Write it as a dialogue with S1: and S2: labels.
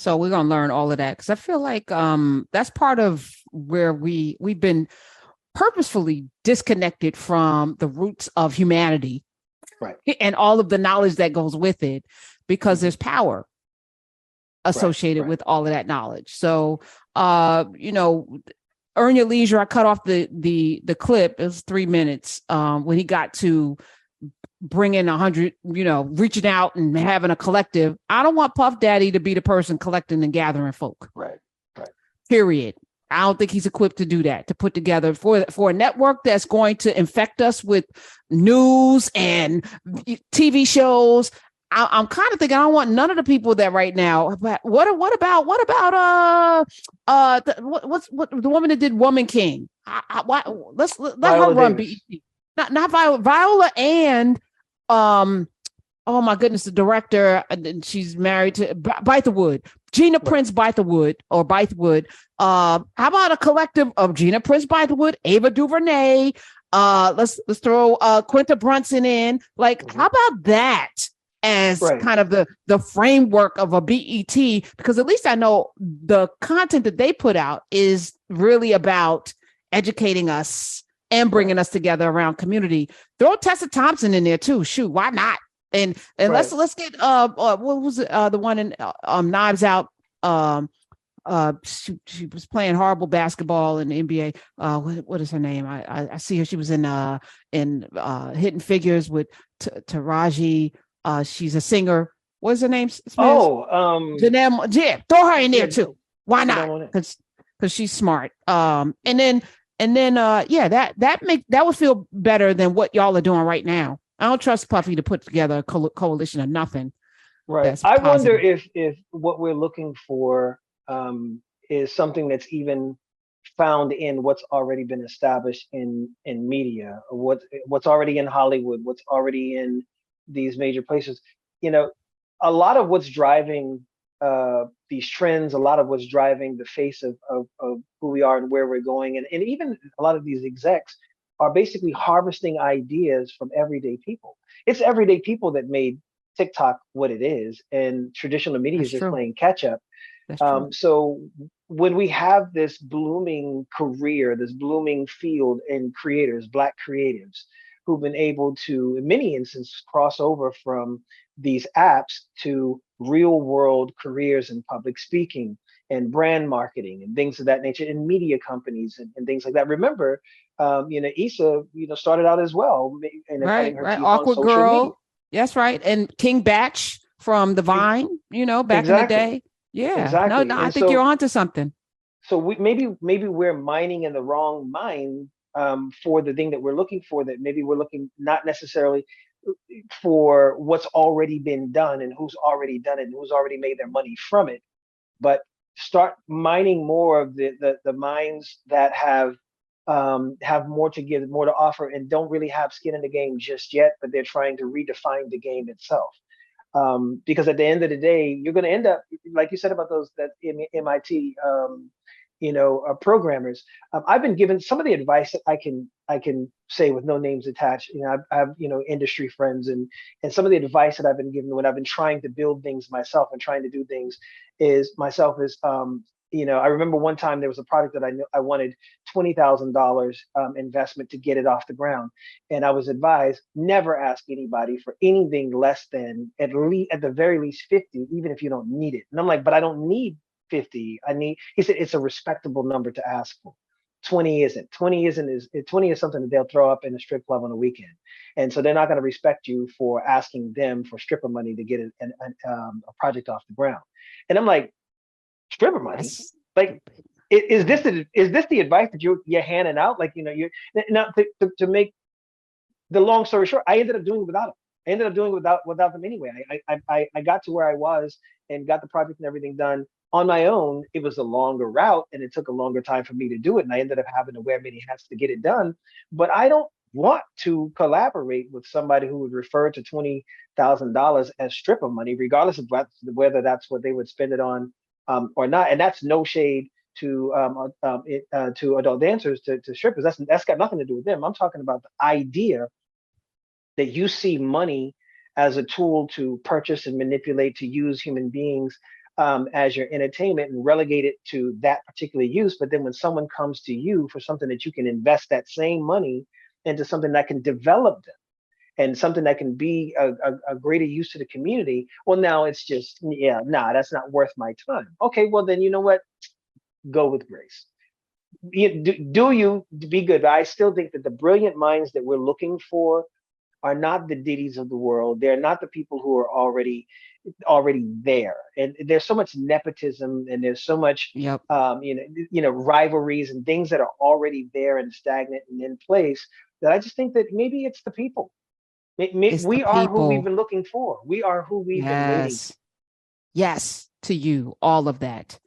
S1: So we're gonna learn all of that because I feel like that's part of where we've been purposefully disconnected from the roots of humanity,
S2: Right.
S1: And all of the knowledge that goes with it, because there's power associated with all of that knowledge. So Earn Your Leisure, I cut off the clip. It was 3 minutes when he got to bringing 100, reaching out and having a collective. I don't want Puff Daddy to be the person collecting and gathering folk.
S2: Right.
S1: Period. I don't think he's equipped to do that, to put together for a network that's going to infect us with news and TV shows. I'm kind of thinking I don't want none of the people that right now. But what about the woman that did Woman King? Let her run BET. Not Viola and oh my goodness, the director, and she's married to Bythewood, Gina Prince Bythewood or Bythewood. How about a collective of Gina Prince Bythewood, Ava DuVernay? Let's throw Quinta Brunson in. Like, how about that as kind of the framework of a BET? Because at least I know the content that they put out is really about educating us and bringing us together around community. Throw Tessa Thompson in there too. Shoot, why not? And let's get what was it, the one in Knives Out? She was playing horrible basketball in the NBA. What is her name? I see her. She was in Hidden Figures with Taraji. She's a singer. What's her name? Smith? Janelle. Yeah, throw her in there too. Why not? Because she's smart. And then that would feel better than what y'all are doing right now. I don't trust Puffy to put together a coalition of nothing.
S2: Right. I wonder if what we're looking for is something that's even found in what's already been established in media, or what's already in Hollywood, what's already in these major places. A lot of what's driving these trends, a lot of what's driving the face of who we are and where we're going, and even a lot of these execs are basically harvesting ideas from everyday people. It's everyday people that made TikTok what it is, and traditional media is just playing catch up. So when we have this blooming career, this blooming field in creators, Black creatives, who've been able to, in many instances, cross over from these apps to real world careers in public speaking and brand marketing and things of that nature, in media companies and things like that. Remember, Issa, started out as well, and
S1: right. Awkward Girl. Media. That's right. And King Batch from the Vine, back in the day. Yeah.
S2: Exactly.
S1: No, I think you're onto something.
S2: So maybe we're mining in the wrong mine for the thing that we're looking for, that maybe we're looking not necessarily for what's already been done and who's already done it and who's already made their money from it, but start mining more of the mines that have more to give, more to offer, and don't really have skin in the game just yet, but they're trying to redefine the game itself. Because at the end of the day, you're going to end up, like you said about that MIT, programmers. I've been given some of the advice that I can say with no names attached. I have industry friends, and some of the advice that I've been given when I've been trying to build things myself and trying to do things is I remember one time there was a product that I wanted $20,000 investment to get it off the ground, and I was advised never ask anybody for anything less than at the very least 50, even if you don't need it. And I'm like, but I don't need 50. He said it's a respectable number to ask for. 20 isn't. 20 is something that they'll throw up in a strip club on a weekend, and so they're not going to respect you for asking them for stripper money to get a project off the ground. And I'm like, stripper money? Like, is this the advice that you're handing out? Like, you're now to make the long story short, I ended up doing it without them. I ended up doing it without them anyway. I got to where I was and got the project and everything done on my own. It was a longer route and it took a longer time for me to do it, and I ended up having to wear many hats to get it done. But I don't want to collaborate with somebody who would refer to $20,000 as stripper money, regardless of whether that's what they would spend it on or not. And that's no shade to adult dancers, to strippers. That's got nothing to do with them. I'm talking about the idea that you see money as a tool to purchase and manipulate, to use human beings as your entertainment and relegate it to that particular use. But then when someone comes to you for something that you can invest that same money into something that can develop them and something that can be a greater use to the community, well, now it's just, yeah, nah, that's not worth my time. Okay, well, then you know what? Go with grace. Do you be good? But I still think that the brilliant minds that we're looking for are not the Diddy's of the world. They're not the people who are already there. And there's so much nepotism and there's so much
S1: Yep.
S2: Rivalries and things that are already there and stagnant and in place, that I just think that maybe it's the people.
S1: It's the
S2: We are who we've
S1: people.
S2: been looking for. We are who we've been waiting.
S1: Yes. Yes, to you, all of that.